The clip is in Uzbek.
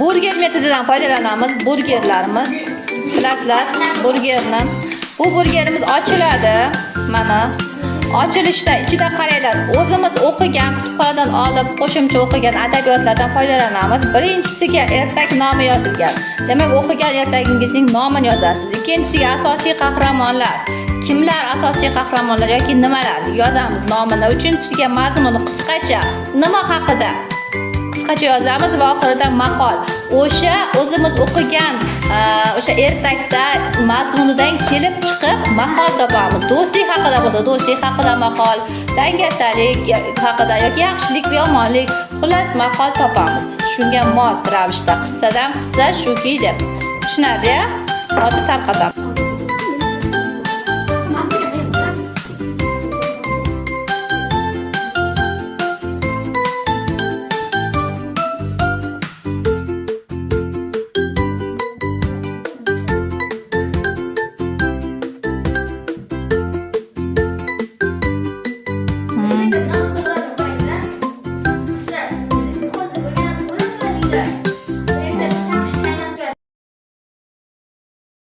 burger metodidan foydalanamiz. Burgerlarimiz, bilasizlar, burgerni. Bu burgerimiz ochiladi. Mana ochilishda ichida qaranglar, o'zimiz o'qigan kutubxonadan olib, qo'shimcha o'qigan adabiyotlardan foydalanamiz. Birinchisiga ertak nomi yozilgan. Demak, o'qigan ertagingizning nomini yozasiz. Ikkinchisiga asosiy qahramonlar. Kimlar asosiy qahramonlar yoki nimalar yozamiz nomini. Uchinchisiga mazmuni qisqacha, nima haqida qisqacha yozamiz va oxirida maqol. O'sha o'zimiz o'qigan o'sha ertakda mazmunidan kelib chiqib maqol topamiz. Do'stlik haqida bo'lsa, do'stlik haqida maqol, dangasalik haqida yoki yaxshilik va yomonlik, xullas maqol topamiz. Shunga mos ravishda qissadan qissa shuki deb tushunarli-ya? Hozir tarqatamiz.